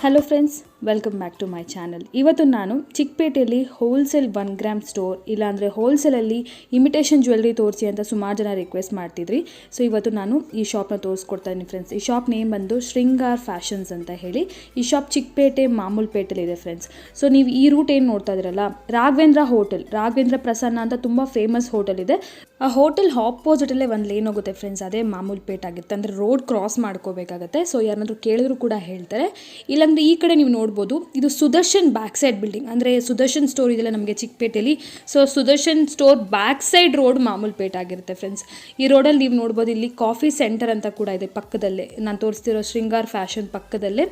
Hello friends, welcome back to my channel. ಇವತ್ತು ನಾನು ಚಿಕ್ಕಪೇಟೆಯಲ್ಲಿ wholesale 1 gram store ಇಲ್ಲಾಂದರೆ ಹೋಲ್ಸೇಲಲ್ಲಿ imitation jewellery ತೋರಿಸಿ ಅಂತ ಸುಮಾರು ಜನ ರಿಕ್ವೆಸ್ಟ್ ಮಾಡ್ತಿದ್ರಿ. ಸೊ ಇವತ್ತು ನಾನು ಈ ಶಾಪ್ನ ತೋರಿಸ್ಕೊಡ್ತಾ ಇದ್ದೀನಿ ಫ್ರೆಂಡ್ಸ್. ಈ ಶಾಪ್ ನೇಮ್ ಬಂದು ಶೃಂಗಾರ್ ಫ್ಯಾಷನ್ಸ್ ಅಂತ ಹೇಳಿ. ಈ ಶಾಪ್ ಚಿಕ್ಕಪೇಟೆ ಮಾಮೂಲ್ಪೇಟೆಲಿದೆ ಫ್ರೆಂಡ್ಸ್. ಸೊ ನೀವು ಈ ರೂಟ್ ಏನು ನೋಡ್ತಾ ಇದ್ದೀರಲ್ಲ, ರಾಘವೇಂದ್ರ ಹೋಟೆಲ್, ರಾಘವೇಂದ್ರ ಪ್ರಸನ್ನ ಅಂತ ತುಂಬ ಫೇಮಸ್ ಹೋಟೆಲ್ ಇದೆ. ಆ ಹೋಟೆಲ್ ಆಪೋಸಿಟಲ್ಲೇ ಒಂದು ಲೇನ್ ಹೋಗುತ್ತೆ ಫ್ರೆಂಡ್ಸ್, ಅದೇ ಮಾಮೂಲ್ಪೇಟೆ ಆಗುತ್ತೆ. ಅಂದರೆ ರೋಡ್ ಕ್ರಾಸ್ ಮಾಡ್ಕೋಬೇಕಾಗತ್ತೆ. ಸೊ ಯಾರನ್ನಾದ್ರೂ ಕೇಳಿದ್ರು ಕೂಡ ಹೇಳ್ತಾರೆ. ಇಲ್ಲಾಂದರೆ ಈ ಕಡೆ ನೀವು ನೋಡ್ಬೋದು, ಇದು ಸುದರ್ಶನ್ ಬ್ಯಾಕ್ ಸೈಡ್ ಬಿಲ್ಡಿಂಗ್, ಅಂದರೆ ಸುದರ್ಶನ್ ಸ್ಟೋರ್ ಇದೆಲ್ಲ ನಮಗೆ ಚಿಕ್ಕಪೇಟೆಯಲ್ಲಿ. So Sudarshan store back side road Mamulpete ಆಗಿರುತ್ತೆ ಫ್ರೆಂಡ್ಸ್. ಈ ರೋಡಲ್ಲಿ ನೀವು ನೋಡ್ಬೋದು, ಇಲ್ಲಿ ಕಾಫಿ ಸೆಂಟರ್ ಅಂತ ಕೂಡ ಇದೆ ಪಕ್ಕದಲ್ಲೇ. ನಾನು ತೋರಿಸ್ತಿರೋ ಶೃಂಗಾರ್ ಫ್ಯಾಷನ್ ಪಕ್ಕದಲ್ಲೇ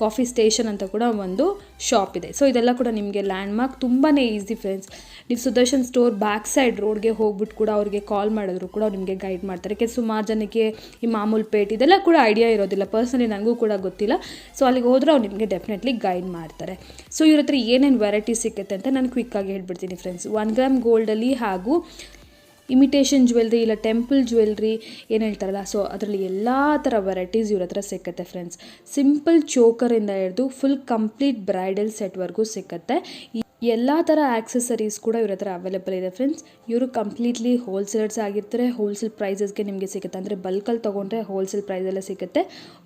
ಕಾಫಿ ಸ್ಟೇಷನ್ ಅಂತ ಕೂಡ ಒಂದು ಶಾಪ್ ಇದೆ. ಸೊ ಇದೆಲ್ಲ ಕೂಡ ನಿಮಗೆ ಲ್ಯಾಂಡ್ ಮಾರ್ಕ್, ತುಂಬಾ ಈಸಿ ಫ್ರೆಂಡ್ಸ್. ನೀವು ಸುದರ್ಶನ್ ಸ್ಟೋರ್ ಬ್ಯಾಕ್ ಸೈಡ್ ರೋಡ್ಗೆ ಹೋಗ್ಬಿಟ್ಟು ಕೂಡ ಅವ್ರಿಗೆ ಕಾಲ್ ಮಾಡಿದ್ರು ಕೂಡ ನಿಮಗೆ ಗೈಡ್ ಮಾಡ್ತಾರೆ. ಯಾಕೆ ಸುಮಾರು ಜನಕ್ಕೆ ಈ ಮಾಮೂಲ್ಪೇಟೆ ಇದೆಲ್ಲ ಕೂಡ ಐಡಿಯಾ ಇರೋದಿಲ್ಲ. ಪರ್ಸನಲಿ ನನಗೂ ಕೂಡ ಗೊತ್ತಿಲ್ಲ. ಸೊ ಅಲ್ಲಿಗೆ ಹೋದ್ರೆ ಅವ್ರು ನಿಮಗೆ ಡೆಫಿನೆಟ್ಲಿ ಗೈಡ್ ಮಾಡ್ತಾರೆ. ಸೊ ಇವ್ರ ಹತ್ರ ಏನೇನು ವೆರೈಟೀಸ್ ಸಿಗುತ್ತೆ ಅಂತ ನಾನು ಕ್ವಿಕ್ಕಾಗಿ ಹೇಳ್ಬಿಡ್ತೀನಿ ಫ್ರೆಂಡ್ಸ್. 1 ಗ್ರಾಮ್ ಗೋಲ್ಡಲ್ಲಿ ಹಾಗೂ ಇಮಿಟೇಷನ್ ಜ್ಯುವೆಲ್ರಿ ಇಲ್ಲ ಟೆಂಪಲ್ ಜ್ಯುವೆಲ್ರಿ ಏನು ಹೇಳ್ತಾರಲ್ಲ, ಸೊ ಅದರಲ್ಲಿ ಎಲ್ಲ ಥರ ವೆರೈಟೀಸ್ ಇವ್ರ ಹತ್ರ ಸಿಕ್ಕತ್ತೆ ಫ್ರೆಂಡ್ಸ್. ಸಿಂಪಲ್ ಚೋಕರಿಂದ ಹಿಡಿದು ಫುಲ್ ಕಂಪ್ಲೀಟ್ ಬ್ರೈಡಲ್ ಸೆಟ್ವರೆಗೂ ಸಿಕ್ಕತ್ತೆ. ಎಲ್ಲ ಥರ ಆಕ್ಸೆಸರೀಸ್ ಕೂಡ ಇವ್ರ ಹತ್ರ ಅವೈಲೇಬಲ್ ಇದೆ ಫ್ರೆಂಡ್ಸ್. ಇವರು ಕಂಪ್ಲೀಟ್ಲಿ ಹೋಲ್ಸೇಲರ್ಸ್ ಆಗಿರ್ತಾರೆ. ಹೋಲ್ಸೇಲ್ ಪ್ರೈಸಸ್ಗೆ ನಿಮಗೆ ಸಿಗುತ್ತೆ. ಅಂದರೆ ಬಲ್ಕಲ್ಲಿ ತೊಗೊಂಡ್ರೆ ಹೋಲ್ಸೇಲ್ ಪ್ರೈಸಲ್ಲೇ ಸಿಗುತ್ತೆ.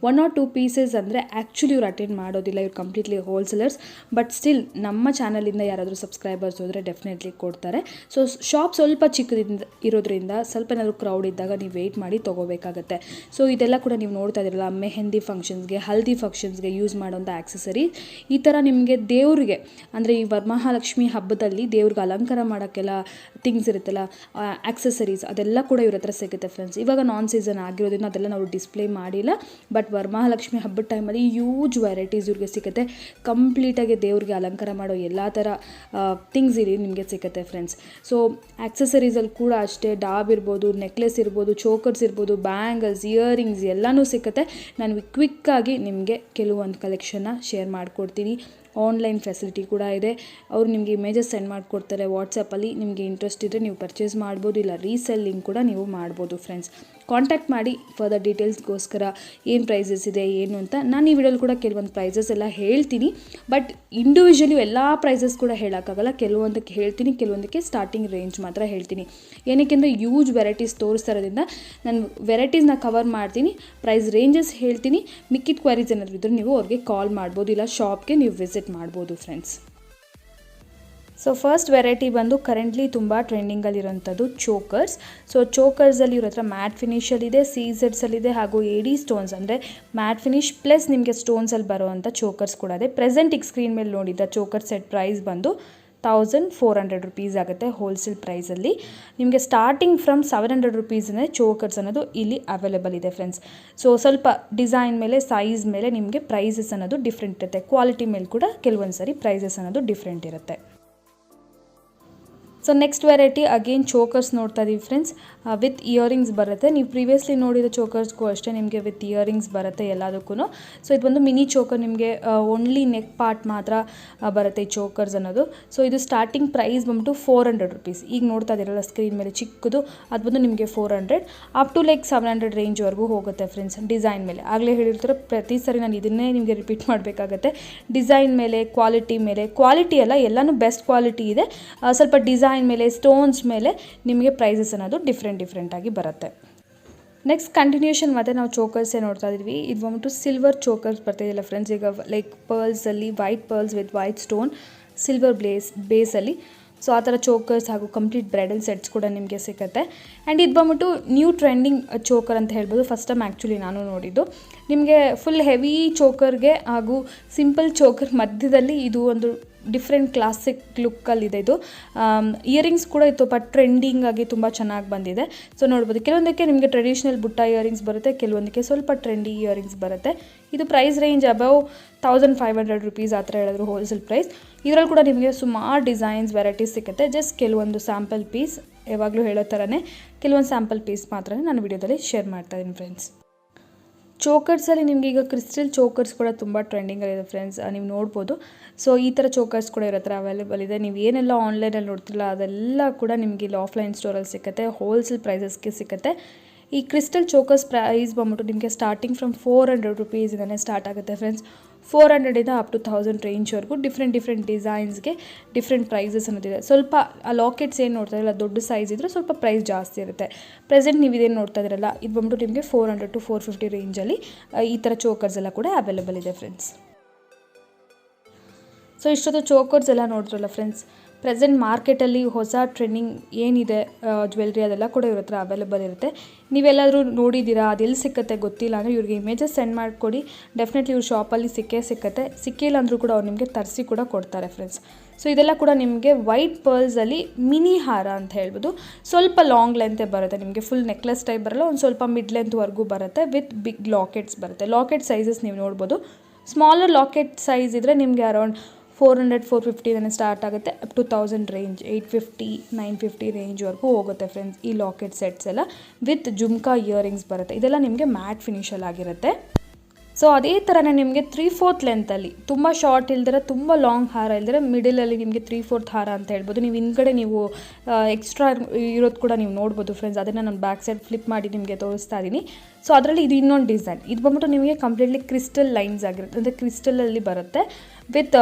1 or 2 ಪೀಸಸ್ ಅಂದರೆ ಆ್ಯಕ್ಚುಲಿ ಇವ್ರು ಅಟೆಂಡ್ ಮಾಡೋದಿಲ್ಲ. ಇವ್ರು ಕಂಪ್ಲೀಟ್ಲಿ ಹೋಲ್ಸೇಲರ್ಸ್. ಬಟ್ ಸ್ಟಿಲ್ ನಮ್ಮ ಚಾನಲಿಂದ ಯಾರಾದರೂ ಸಬ್ಸ್ಕ್ರೈಬರ್ಸ್ ಹೋದರೆ ಡೆಫಿನೆಟ್ಲಿ ಕೊಡ್ತಾರೆ. ಸೊ ಶಾಪ್ ಸ್ವಲ್ಪ ಚಿಕ್ಕದಿಂದ ಇರೋದ್ರಿಂದ ಸ್ವಲ್ಪ ಏನಾದರೂ ಕ್ರೌಡ್ ಇದ್ದಾಗ ನೀವು ವೆಯ್ಟ್ ಮಾಡಿ ತೊಗೋಬೇಕಾಗತ್ತೆ. ಸೊ ಇದೆಲ್ಲ ಕೂಡ ನೀವು ನೋಡ್ತಾ ಇದ್ದೀರಲ್ಲ, ಮೆಹಂದಿ ಫಂಕ್ಷನ್ಸ್ಗೆ, ಹಲ್ದಿ ಫಂಕ್ಷನ್ಸ್ಗೆ ಯೂಸ್ ಮಾಡೋಂಥ ಆಕ್ಸೆಸರಿ. ಈ ಥರ ನಿಮಗೆ ದೇವ್ರಿಗೆ, ಅಂದರೆ ಈ ಮಹಾಲಕ್ಷ್ಮಿ ಹಬ್ಬದಲ್ಲಿ ದೇವ್ರಿಗೆ ಅಲಂಕಾರ ಮಾಡೋಕ್ಕೆಲ್ಲ ಥಿಂಗ್ಸ್ ಇರುತ್ತಲ್ಲ, ಆಕ್ಸೆಸರೀಸ್, ಅದೆಲ್ಲ ಕೂಡ ಇವ್ರ ಹತ್ರ ಸಿಗುತ್ತೆ ಫ್ರೆಂಡ್ಸ್. ಇವಾಗ ನಾನ್ ಸೀಸನ್ ಆಗಿರೋದ್ರಿಂದ ಅದೆಲ್ಲ ನಾವು ಡಿಸ್ಪ್ಲೇ ಮಾಡಿಲ್ಲ. ಬಟ್ ವರಮಹಾಲಕ್ಷ್ಮಿ ಹಬ್ಬದ ಟೈಮಲ್ಲಿ ಹ್ಯೂಜ್ ವೆರೈಟೀಸ್ ಇವ್ರಿಗೆ ಸಿಗುತ್ತೆ. ಕಂಪ್ಲೀಟಾಗಿ ದೇವ್ರಿಗೆ ಅಲಂಕಾರ ಮಾಡೋ ಎಲ್ಲ ಥರ ಥಿಂಗ್ಸ್ ಇಲ್ಲಿ ನಿಮಗೆ ಸಿಗುತ್ತೆ ಫ್ರೆಂಡ್ಸ್. ಸೊ ಆಕ್ಸೆಸರೀಸಲ್ಲಿ ಕೂಡ ಅಷ್ಟೇ, ಡಾಬ್ ಇರ್ಬೋದು, ನೆಕ್ಲೆಸ್ ಇರ್ಬೋದು, ಚೋಕರ್ಸ್ ಇರ್ಬೋದು, ಬ್ಯಾಂಗಲ್ಸ್, ಇಯರಿಂಗ್ಸ್ ಎಲ್ಲನೂ ಸಿಗುತ್ತೆ. ನಾನು ಕ್ವಿಕ್ಕಾಗಿ ನಿಮಗೆ ಕೆಲವೊಂದು ಕಲೆಕ್ಷನ್ನ ಶೇರ್ ಮಾಡಿಕೊಡ್ತೀನಿ. ಆನ್ಲೈನ್ ಫೆಸಿಲಿಟಿ ಕೂಡ ಇದೆ. ಅವರು ನಿಮಗೆ ಇಮೇಜಸ್ ಸೆಂಡ್ ಮಾಡಿಕೊಡ್ತಾರೆ ವಾಟ್ಸಪ್ಪಲ್ಲಿ. ನಿಮಗೆ ಇಂಟ್ರೆಸ್ಟ್ ಇದ್ದರೆ ನೀವು ಪರ್ಚೇಸ್ ಮಾಡ್ಬೋದು, ಇಲ್ಲ ರೀಸೆಲ್ಲಿಂಗ್ ಕೂಡ ನೀವು ಮಾಡ್ಬೋದು ಫ್ರೆಂಡ್ಸ್. ಕಾಂಟ್ಯಾಕ್ಟ್ ಮಾಡಿ ಫರ್ದರ್ ಡೀಟೇಲ್ಸ್ಗೋಸ್ಕರ ಏನು ಪ್ರೈಸಸ್ ಇದೆ ಏನು ಅಂತ. ನಾನು ಈ ವಿಡಿಯೋಲಿ ಕೂಡ ಕೆಲವೊಂದು ಪ್ರೈಸಸ್ ಎಲ್ಲ ಹೇಳ್ತೀನಿ. ಬಟ್ ಇಂಡಿವಿಜುವಲಿ ಎಲ್ಲ ಪ್ರೈಸಸ್ ಕೂಡ ಹೇಳೋಕ್ಕಾಗಲ್ಲ. ಕೆಲವೊಂದಕ್ಕೆ ಹೇಳ್ತೀನಿ, ಕೆಲವೊಂದಕ್ಕೆ ಸ್ಟಾರ್ಟಿಂಗ್ ರೇಂಜ್ ಮಾತ್ರ ಹೇಳ್ತೀನಿ. ಏನಕ್ಕೆಂದರೆ ಯೂಜ್ ವೆರೈಟೀಸ್ ತೋರಿಸ್ತಾ ಇರೋದ್ರಿಂದ ನಾನು ವೆರೈಟೀಸ್ನ ಕವರ್ ಮಾಡ್ತೀನಿ, ಪ್ರೈಸ್ ರೇಂಜಸ್ ಹೇಳ್ತೀನಿ. ಮಿಕ್ಕಿದ ಕ್ವೈರೀಸ್ ಏನಾದರೂ ಇದ್ದರೆ ನೀವು ಅವ್ರಿಗೆ ಕಾಲ್ ಮಾಡ್ಬೋದು, ಇಲ್ಲ ಶಾಪ್ಗೆ ನೀವು ವಿಸಿಟ್ ಮಾಡ್ಬೋದು ಫ್ರೆಂಡ್ಸ್. ಸೊ ಫಸ್ಟ್ ವೆರೈಟಿ ಬಂದು ಕರೆಂಟ್ಲಿ ತುಂಬ ಟ್ರೆಂಡಿಂಗಲ್ಲಿರೋಂಥದ್ದು ಚೋಕರ್ಸ್. ಸೊ ಚೋಕರ್ಸಲ್ಲಿ ಇವ್ರ ಹತ್ರ ಮ್ಯಾಟ್ ಫಿನಿಷಲ್ಲಿದೆ, ಸೀಸರ್ಸಲ್ಲಿದೆ, ಹಾಗೂ ಎಡಿ ಸ್ಟೋನ್ಸ್, ಅಂದರೆ ಮ್ಯಾಟ್ ಫಿನಿಷ್ ಪ್ಲಸ್ ನಿಮಗೆ ಸ್ಟೋನ್ಸಲ್ಲಿ ಬರೋವಂಥ ಚೋಕರ್ಸ್ ಕೂಡ ಇದೆ. ಪ್ರೆಸೆಂಟ್ ಈಗ ಸ್ಕ್ರೀನ್ ಮೇಲೆ ನೋಡಿದ್ದ ಚೋಕರ್ ಸೆಟ್ ಪ್ರೈಸ್ ಬಂದು 1400 ರುಪೀಸ್ ಆಗುತ್ತೆ ಹೋಲ್ಸೇಲ್ ಪ್ರೈಸಲ್ಲಿ. ನಿಮಗೆ ಸ್ಟಾರ್ಟಿಂಗ್ ಫ್ರಮ್ 700 ರುಪೀಸ್ನೇ ಚೋಕರ್ಸ್ ಅನ್ನೋದು ಇಲ್ಲಿ ಅವೈಲೇಬಲ್ ಇದೆ ಫ್ರೆಂಡ್ಸ್. ಸೊ ಸ್ವಲ್ಪ ಡಿಸೈನ್ ಮೇಲೆ, ಸೈಜ್ ಮೇಲೆ ನಿಮಗೆ ಪ್ರೈಸಸ್ ಅನ್ನೋದು ಡಿಫ್ರೆಂಟ್ ಇರುತ್ತೆ. ಕ್ವಾಲಿಟಿ ಮೇಲೆ ಕೂಡ ಕೆಲವೊಂದು ಸರಿ ಪ್ರೈಸಸ್ ಅನ್ನೋದು ಡಿಫ್ರೆಂಟ್ ಇರುತ್ತೆ. So next variety again chokers ನೋಡ್ತಾ ಇದ್ದೀವಿ ಫ್ರೆಂಡ್ಸ್. ವಿತ್ ಇಯರಿಂಗ್ಸ್ ಬರುತ್ತೆ. ನೀವು ಪ್ರೀವಿಯಸ್ಲಿ ನೋಡಿದ ಚೋಕರ್ಸ್ಗೂ ಅಷ್ಟೇ ನಿಮಗೆ ವಿತ್ ಇಯರಿಂಗ್ಸ್ ಬರುತ್ತೆ ಎಲ್ಲದಕ್ಕೂ. ಸೊ ಇದು ಒಂದು ಮಿನಿ ಚೋಕರ್, ನಿಮಗೆ ಓನ್ಲಿ ನೆಕ್ ಪಾರ್ಟ್ ಮಾತ್ರ ಬರುತ್ತೆ ಈ ಚೋಕರ್ಸ್ ಅನ್ನೋದು. ಸೊ ಇದು ಸ್ಟಾರ್ಟಿಂಗ್ ಪ್ರೈಸ್ ಬಂದ್ಬಿಟ್ಟು 400 ರುಪೀಸ್. ಈಗ ನೋಡ್ತಾ ಇದ್ದೀರಲ್ಲ ಸ್ಕ್ರೀನ್ ಮೇಲೆ ಚಿಕ್ಕದು, ಅದು ಬಂದು ನಿಮಗೆ 400 ಅಪ್ ಟು ಲೈಕ್ 700 ರೇಂಜ್ವರೆಗೂ ಹೋಗುತ್ತೆ ಫ್ರೆಂಡ್ಸ್. ಡಿಸೈನ್ ಮೇಲೆ ಆಗಲೇ ಹೇಳಿರ್ತಾರೆ, ಪ್ರತಿ ಸರಿ ನಾನು ಇದನ್ನೇ ನಿಮಗೆ ರಿಪೀಟ್ ಮಾಡಬೇಕಾಗತ್ತೆ. ಡಿಸೈನ್ ಮೇಲೆ, ಕ್ವಾಲಿಟಿ ಎಲ್ಲ ಎಲ್ಲನೂ ಬೆಸ್ಟ್ ಕ್ವಾಲಿಟಿ ಇದೆ. ಸ್ವಲ್ಪ ಡಿಸೈನ್ ಮೇಲೆ, ಸ್ಟೋನ್ಸ್ ಮೇಲೆ ನಿಮಗೆ ಪ್ರೈಸಸ್ ಅನ್ನೋದು ಡಿಫ್ರೆಂಟ್ ಆಗಿ ಬರುತ್ತೆ. ನೆಕ್ಸ್ಟ್ ಕಂಟಿನ್ಯೂಷನ್ ಮತ್ತೆ ನಾವು ಚೋಕರ್ಸೇ ನೋಡ್ತಾ ಇದ್ವಿ. ಇದು ಬಂದ್ಬಿಟ್ಟು ಸಿಲ್ವರ್ ಚೋಕರ್ಸ್ ಬರ್ತಾಯಿಲ್ಲ ಫ್ರೆಂಡ್ಸ್. ಈಗ ಲೈಕ್ ಪರ್ಲ್ಸಲ್ಲಿ white pearls with white stone, silver ಬೇಸಲ್ಲಿ. ಸೊ ಆ ಥರ ಚೋಕರ್ಸ್ ಹಾಗೂ ಕಂಪ್ಲೀಟ್ ಬ್ರೈಡಲ್ ಸೆಟ್ಸ್ ಕೂಡ ನಿಮಗೆ ಸಿಗುತ್ತೆ. ಆ್ಯಂಡ್ ಇದು ಬಂದ್ಬಿಟ್ಟು ನ್ಯೂ ಟ್ರೆಂಡಿಂಗ್ ಚೋಕರ್ ಅಂತ ಹೇಳ್ಬೋದು. ಫಸ್ಟ್ ಟೈಮ್ ಆ್ಯಕ್ಚುಲಿ ನಾನು ನೋಡಿದ್ದು. ನಿಮಗೆ ಫುಲ್ ಹೆವಿ ಚೋಕರ್ಗೆ ಹಾಗೂ ಸಿಂಪಲ್ ಚೋಕರ್ ಮಧ್ಯದಲ್ಲಿ ಇದು ಒಂದು ಡಿಫ್ರೆಂಟ್ ಕ್ಲಾಸಿಕ್ ಲುಕ್ಕಲ್ಲಿದೆ. ಇದು ಇಯರಿಂಗ್ಸ್ ಕೂಡ ಇದು ಸ್ವಲ್ಪ ಟ್ರೆಂಡಿಂಗ್ ಆಗಿ ತುಂಬ ಚೆನ್ನಾಗಿ ಬಂದಿದೆ. ಸೊ ನೋಡ್ಬೋದು, ಕೆಲವೊಂದಕ್ಕೆ ನಿಮಗೆ ಟ್ರೆಡಿಷ್ನಲ್ ಬುಟ್ಟ ಇಯರಿಂಗ್ಸ್ ಬರುತ್ತೆ, ಕೆಲವೊಂದಕ್ಕೆ ಸ್ವಲ್ಪ ಟ್ರೆಂಡಿ ಇಯರಿಂಗ್ಸ್ ಬರುತ್ತೆ. ಇದು ಪ್ರೈಸ್ ರೇಂಜ್ ಅಬೌವ್ 1500 ರುಪೀಸ್ ಆ ಥರ ಹೇಳಿದ್ರು ಹೋಲ್ಸೇಲ್ ಪ್ರೈಸ್. ಇದರಲ್ಲಿ ಕೂಡ ನಿಮಗೆ ಸುಮಾರು ಡಿಸೈನ್ಸ್, ವೆರೈಟೀಸ್ ಸಿಗುತ್ತೆ. ಜಸ್ಟ್ ಕೆಲವೊಂದು ಸ್ಯಾಂಪಲ್ ಪೀಸ್, ಯಾವಾಗಲೂ ಹೇಳೋ ಥರನೇ ಕೆಲವೊಂದು ಸ್ಯಾಂಪಲ್ ಪೀಸ್ ಮಾತ್ರ ನಾನು ವಿಡಿಯೋದಲ್ಲಿ ಶೇರ್ ಮಾಡ್ತಾಯಿದ್ದೀನಿ ಫ್ರೆಂಡ್ಸ್. ಚೋಕರ್ಸಲ್ಲಿ ನಿಮಗೆ ಈಗ ಕ್ರಿಸ್ಟಲ್ ಚೋಕರ್ಸ್ ಕೂಡ ತುಂಬ ಟ್ರೆಂಡಿಂಗಲ್ಲಿದೆ ಫ್ರೆಂಡ್ಸ್, ನೀವು ನೋಡ್ಬೋದು. ಸೊ ಈ ಥರ ಚೋಕರ್ಸ್ ಕೂಡ ಇರೋ ಹತ್ರ ಅವೈಲೇಬಲ್ ಇದೆ. ನೀವು ಏನೆಲ್ಲ ಆನ್ಲೈನಲ್ಲಿ ನೋಡ್ತಿಲ್ಲ ಅದೆಲ್ಲ ಕೂಡ ನಿಮಗೆ ಇಲ್ಲಿ ಆಫ್ಲೈನ್ ಸ್ಟೋರಲ್ಲಿ ಸಿಗುತ್ತೆ, ಹೋಲ್ಸೇಲ್ ಪ್ರೈಸಸ್ಗೆ ಸಿಗುತ್ತೆ. ಈ ಕ್ರಿಸ್ಟಲ್ ಚೋಕರ್ಸ್ ಪ್ರೈಸ್ ಬಂದ್ಬಿಟ್ಟು ನಿಮಗೆ ಸ್ಟಾರ್ಟಿಂಗ್ ಫ್ರಮ್ 400 ರುಪೀಸಿಂದನೇ ಸ್ಟಾರ್ಟ್ ಆಗುತ್ತೆ ಫ್ರೆಂಡ್ಸ್. 400 ಅಪ್ ಟು 1000 ರೇಂಜ್ವರೆಗೂ ಡಿಫ್ರೆಂಟ್ ಡಿಸೈನ್ಸ್ಗೆ ಡಿಫ್ರೆಂಟ್ ಪ್ರೈಸಸ್ ಅನ್ನೋದಿದೆ. ಸ್ವಲ್ಪ ಆ ಲಾಕೆಟ್ಸ್ ಏನು ನೋಡ್ತಾ ಇರಲ್ಲ ದೊಡ್ಡ ಸೈಜ್ ಇದ್ದರೆ ಸ್ವಲ್ಪ ಪ್ರೈಸ್ ಜಾಸ್ತಿ ಇರುತ್ತೆ. ಪ್ರೆಸೆಂಟ್ ನೀವು ಇದೇನು ನೋಡ್ತಾ ಇದ್ದೀರಲ್ಲ ಇದು ಬಂದ್ಬಿಟ್ಟು ನಿಮಗೆ 400 to 450 ರೇಂಜಲ್ಲಿ ಈ ಥರ ಚೋಕರ್ಸ್ ಎಲ್ಲ ಕೂಡ ಅವೈಲೇಬಲ್ ಇದೆ ಫ್ರೆಂಡ್ಸ್. ಸೊ ಇಷ್ಟೊತ್ತು ಚೋಕರ್ಸ್ ಎಲ್ಲ ನೋಡಿದ್ರಲ್ಲ ಫ್ರೆಂಡ್ಸ್, ಪ್ರೆಸೆಂಟ್ ಮಾರ್ಕೆಟಲ್ಲಿ ಹೊಸ ಟ್ರೆಂಡಿಂಗ್ ಏನಿದೆ ಜ್ಯುವೆಲ್ರಿ ಅದೆಲ್ಲ ಕೂಡ ಇವ್ರ ಹತ್ರ ಅವೈಲೇಬಲ್ ಇರುತ್ತೆ. ನೀವೆಲ್ಲಾದರೂ ನೋಡಿದ್ದೀರಾ, ಅದೆಲ್ಲಿ ಸಿಕ್ಕತ್ತೆ ಗೊತ್ತಿಲ್ಲ ಅಂದರೆ ಇವ್ರಿಗೆ ಇಮೇಜಸ್ ಸೆಂಡ್ ಮಾಡಿಕೊಡಿ, ಡೆಫಿನೆಟ್ಲಿ ಇವ್ರ ಶಾಪಲ್ಲಿ ಸಿಕ್ಕತ್ತೆ. ಸಿಕ್ಕಿಲ್ಲ ಅಂದರೂ ಕೂಡ ಅವ್ರು ನಿಮಗೆ ತರಿಸಿ ಕೂಡ ಕೊಡ್ತಾರೆ ಫ್ರೆಂಡ್ಸ್. ಸೊ ಇದೆಲ್ಲ ಕೂಡ ನಿಮಗೆ ವೈಟ್ ಪರ್ಲ್ಸಲ್ಲಿ ಮಿನಿ ಹಾರ ಅಂತ ಹೇಳ್ಬೋದು. ಸ್ವಲ್ಪ ಲಾಂಗ್ ಲೆಂತೇ ಬರುತ್ತೆ, ನಿಮಗೆ ಫುಲ್ ನೆಕ್ಲೆಸ್ ಟೈಪ್ ಬರಲ್ಲ, ಒಂದು ಸ್ವಲ್ಪ ಮಿಡ್ ಲೆಂತ್ವರೆಗೂ ಬರುತ್ತೆ ವಿತ್ ಬಿಗ್ ಲಾಕೆಟ್ಸ್ ಬರುತ್ತೆ. ಲಾಕೆಟ್ ಸೈಜಸ್ ನೀವು ನೋಡ್ಬೋದು. ಸ್ಮಾಲರ್ ಲಾಕೆಟ್ ಸೈಜ್ ಇದ್ದರೆ ನಿಮಗೆ ಅರೌಂಡ್ 400-450 ಸ್ಟಾರ್ಟ್ ಆಗುತ್ತೆ, ಅಪ್ ಟು 1000 ರೇಂಜ್, 850-950 ರೇಂಜ್ವರೆಗೂ ಹೋಗುತ್ತೆ ಫ್ರೆಂಡ್ಸ್. ಈ ಲಾಕೆಟ್ ಸೆಟ್ಸ್ ಎಲ್ಲ ವಿತ್ ಜುಮ್ಕಾ ಇಯರಿಂಗ್ಸ್ ಬರುತ್ತೆ. ಇದೆಲ್ಲ ನಿಮಗೆ ಮ್ಯಾಟ್ ಫಿನಿಷಲ್ಲಿ ಆಗಿರುತ್ತೆ. ಸೊ ಅದೇ ಥರನೇ ನಿಮಗೆ 3/4 ಲೆಂತಲ್ಲಿ ತುಂಬ ಶಾರ್ಟ್ ಇಲ್ದಿರ ತುಂಬ ಲಾಂಗ್ ಹಾರ ಇಲ್ದಿರ ಮಿಡಲಲ್ಲಿ ನಿಮಗೆ 3/4 ಹಾರ ಅಂತ ಹೇಳ್ಬೋದು. ನೀವು ಹಿಂದ್ಗಡೆ ನೀವು ಎಕ್ಸ್ಟ್ರಾ ಇರೋದು ಕೂಡ ನೀವು ನೋಡ್ಬೋದು ಫ್ರೆಂಡ್ಸ್. ಅದನ್ನು ನಾನು ಬ್ಯಾಕ್ ಸೈಡ್ ಫ್ಲಿಪ್ ಮಾಡಿ ನಿಮಗೆ ತೋರಿಸ್ತಾ ಇದ್ದೀನಿ. ಸೊ ಅದರಲ್ಲಿ ಇದು ಇನ್ನೊಂದು ಡಿಸೈನ್, ಇದು ಬಂದ್ಬಿಟ್ಟು ನಿಮಗೆ ಕಂಪ್ಲೀಟ್ಲಿ ಕ್ರಿಸ್ಟಲ್ ಲೈನ್ಸ್ ಆಗಿರುತ್ತೆ, ಅಂದರೆ ಕ್ರಿಸ್ಟಲಲ್ಲಿ ಬರುತ್ತೆ ವಿತ್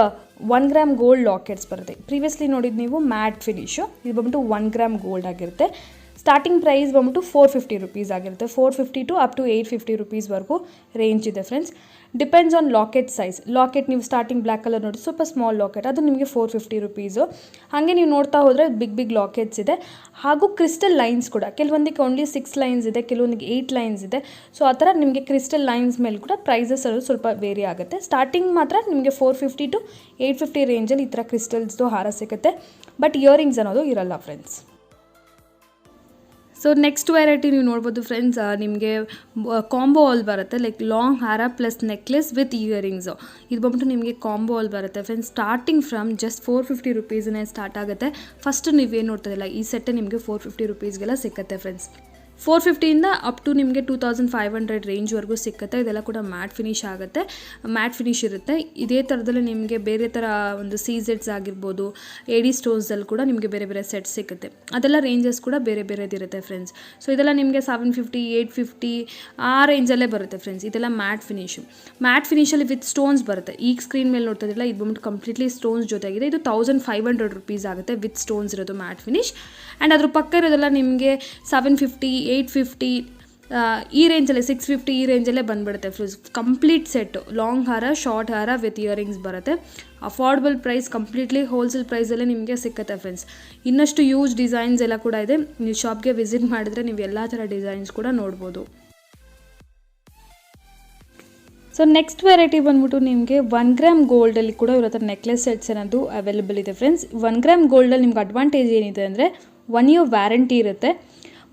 1 ಗ್ರಾಮ್ ಗೋಲ್ಡ್ ಲಾಕೆಟ್ಸ್ ಬರುತ್ತೆ. ಪ್ರೀವಿಯಸ್ಲಿ ನೋಡಿದ್ದು ನೀವು ಮ್ಯಾಟ್ ಫಿನಿಶು, ಇದು ಬಂದ್ಬಿಟ್ಟು 1 ಗ್ರಾಮ್ ಗೋಲ್ಡ್ ಆಗಿರುತ್ತೆ. ಸ್ಟಾರ್ಟಿಂಗ್ ಪ್ರೈಸ್ ಬಂದ್ಬಿಟ್ಟು 450 ರುಪೀಸ್ ಆಗಿರುತ್ತೆ. 450 to ಅಪ್ ಟು 850 ರುಪೀಸ್ವರೆಗೂ ರೇಂಜ್ ಇದೆ friends. Depends on locket size. Locket ನೀವು ಸ್ಟಾರ್ಟಿಂಗ್ ಬ್ಲ್ಯಾಕ್ ಕಲರ್ ನೋಡಿ, ಸ್ವಲ್ಪ ಸ್ಮಾಲ್ ಲಾಕೆಟ್, ಅದು ನಿಮಗೆ 450 ರುಪೀಸು. ಹಾಗೆ ನೀವು ನೋಡ್ತಾ ಹೋದರೆ ಬಿಗ್ ಲಾಕೆಟ್ಸ್ ಇದೆ, ಹಾಗೂ ಕ್ರಿಸ್ಟಲ್ ಲೈನ್ಸ್ ಕೂಡ ಕೆಲವೊಂದಕ್ಕೆ ಓನ್ಲಿ 6 ಲೈನ್ಸ್ ಇದೆ, ಕೆಲವೊಂದಿಗೆ 8 ಲೈನ್ಸ್ ಇದೆ. ಸೊ ಆ ಥರ ನಿಮಗೆ ಕ್ರಿಸ್ಟಲ್ ಲೈನ್ಸ್ ಮೇಲೆ ಕೂಡ ಪ್ರೈಸಸ್ ಅದು ಸ್ವಲ್ಪ ವೇರಿ ಆಗುತ್ತೆ. ಸ್ಟಾರ್ಟಿಂಗ್ ಮಾತ್ರ ನಿಮಗೆ 450 to 850 ರೇಂಜಲ್ಲಿ ಈ ಥರ ಕ್ರಿಸ್ಟಲ್ಸ್ದು ಹಾರ ಸಿಗುತ್ತೆ, ಬಟ್ ಇಯರಿಂಗ್ಸ್ ಅನ್ನೋದು ಇರಲ್ಲ ಫ್ರೆಂಡ್ಸ್. ಸೊ ನೆಕ್ಸ್ಟ್ ವೆರೈಟಿ ನೀವು ನೋಡ್ಬೋದು ಫ್ರೆಂಡ್ಸ್, ನಿಮಗೆ ಕಾಂಬೋ ಆಲ್ ಬರುತ್ತೆ, ಲೈಕ್ ಲಾಂಗ್ ಹಾರ ಪ್ಲಸ್ ನೆಕ್ಲೆಸ್ ವಿತ್ ಇಯರಿಂಗ್ಸು. ಇದು ಬಂದ್ಬಿಟ್ಟು ನಿಮಗೆ ಕಾಂಬೋ ಆಲ್ ಬರುತ್ತೆ ಫ್ರೆಂಡ್ಸ್. ಸ್ಟಾರ್ಟಿಂಗ್ ಫ್ರಮ್ ಜಸ್ಟ್ 450 ರುಪೀಸ್ನೇ ಸ್ಟಾರ್ಟ್ ಆಗುತ್ತೆ. ಫಸ್ಟ್ ನೀವೇನು ನೋಡ್ತಾಯಿಲ್ಲ ಈ ಸೆಟ್ಟೆ ನಿಮಗೆ 450 ರುಪೀಸ್ಗೆಲ್ಲ ಸಿಕ್ಕತ್ತೆ ಫ್ರೆಂಡ್ಸ್. 450ಇಂದ ಅಪ್ ಟು ನಿಮಗೆ 2500 ರೇಂಜ್ವರೆಗೂ ಸಿಕ್ಕತ್ತೆ. ಇದೆಲ್ಲ ಕೂಡ ಮ್ಯಾಟ್ ಫಿನಿಶ್ ಆಗುತ್ತೆ, ಮ್ಯಾಟ್ ಫಿನಿಶ್ ಇರುತ್ತೆ. ಇದೇ ಥರದಲ್ಲಿ ನಿಮಗೆ ಬೇರೆ ಥರ ಒಂದು ಸೀಸೆಟ್ಸ್ ಆಗಿರ್ಬೋದು, ಎಡಿ ಸ್ಟೋನ್ಸಲ್ಲಿ ಕೂಡ ನಿಮಗೆ ಬೇರೆ ಬೇರೆ ಸೆಟ್ಸ್ ಸಿಗುತ್ತೆ. ಅದೆಲ್ಲ ರೇಂಜಸ್ ಕೂಡ ಬೇರೆದಿರುತ್ತೆ ಫ್ರೆಂಡ್ಸ್. ಸೊ ಇದೆಲ್ಲ ನಿಮಗೆ 750, 850 ಆ ರೇಂಜಲ್ಲೇ ಬರುತ್ತೆ ಫ್ರೆಂಡ್ಸ್. ಇದೆಲ್ಲ ಮ್ಯಾಟ್ ಫಿನಿಶು. ಮ್ಯಾಟ್ ಫಿನಿಷಲ್ಲಿ ವಿತ್ ಸ್ಟೋನ್ಸ್ ಬರುತ್ತೆ. ಈಗ ಸ್ಕ್ರೀನ್ ಮೇಲೆ ನೋಡ್ತಾ ಇದ್ದಿಲ್ಲ, ಇದು ಬಂದ್ಬಿಟ್ಟು ಕಂಪ್ಲೀಟ್ಲಿ ಸ್ಟೋನ್ಸ್ ಜೊತೆಗಿದೆ. ಇದು 1500 ರುಪೀಸ್ ಆಗುತ್ತೆ ವಿತ್ ಸ್ಟೋನ್ಸ್ ಇರೋದು ಮ್ಯಾಟ್ ಫಿನಿಶ್. ಆ್ಯಂಡ್ ಅದ್ರ ಪಕ್ಕ ಇರೋದೆಲ್ಲ ನಿಮಗೆ 750, 850 ಈ ರೇಂಜಲ್ಲೇ, 650 ಈ ರೇಂಜಲ್ಲೇ ಬಂದುಬಿಡುತ್ತೆ ಫ್ರೆಂಡ್ಸ್. ಕಂಪ್ಲೀಟ್ ಸೆಟ್ಟು ಲಾಂಗ್ ಹಾರ, ಶಾರ್ಟ್ ಹಾರ ವಿತ್ ಇಯರಿಂಗ್ಸ್ ಬರುತ್ತೆ. ಅಫೋರ್ಡಬಲ್ ಪ್ರೈಸ್, ಕಂಪ್ಲೀಟ್ಲಿ ಹೋಲ್ಸೇಲ್ ಪ್ರೈಸಲ್ಲೇ ನಿಮಗೆ ಸಿಕ್ಕತ್ತೆ ಫ್ರೆಂಡ್ಸ್. ಇನ್ನಷ್ಟು ಯೂಸ್ ಡಿಸೈನ್ಸ್ ಎಲ್ಲ ಕೂಡ ಇದೆ. ನೀವು ಶಾಪ್ಗೆ ವಿಸಿಟ್ ಮಾಡಿದ್ರೆ ನೀವು ಎಲ್ಲ ಥರ ಡಿಸೈನ್ಸ್ ಕೂಡ ನೋಡ್ಬೋದು. ಸೊ ನೆಕ್ಸ್ಟ್ ವೆರೈಟಿ ಬಂದ್ಬಿಟ್ಟು ನಿಮಗೆ 1 ಗ್ರಾಮ್ ಗೋಲ್ಡಲ್ಲಿ ಕೂಡ ಇರೋ ಥರ ನೆಕ್ಲೆಸ್ ಸೆಟ್ಸ್ ಅನ್ನೋದು ಅವೈಲೇಬಲ್ ಇದೆ ಫ್ರೆಂಡ್ಸ್. 1 ಗ್ರಾಮ್ ಗೋಲ್ಡಲ್ಲಿ ನಿಮ್ಗೆ ಅಡ್ವಾಂಟೇಜ್ ಏನಿದೆ ಅಂದರೆ 1 ಇಯರ್ ವ್ಯಾರಂಟಿ ಇರುತ್ತೆ.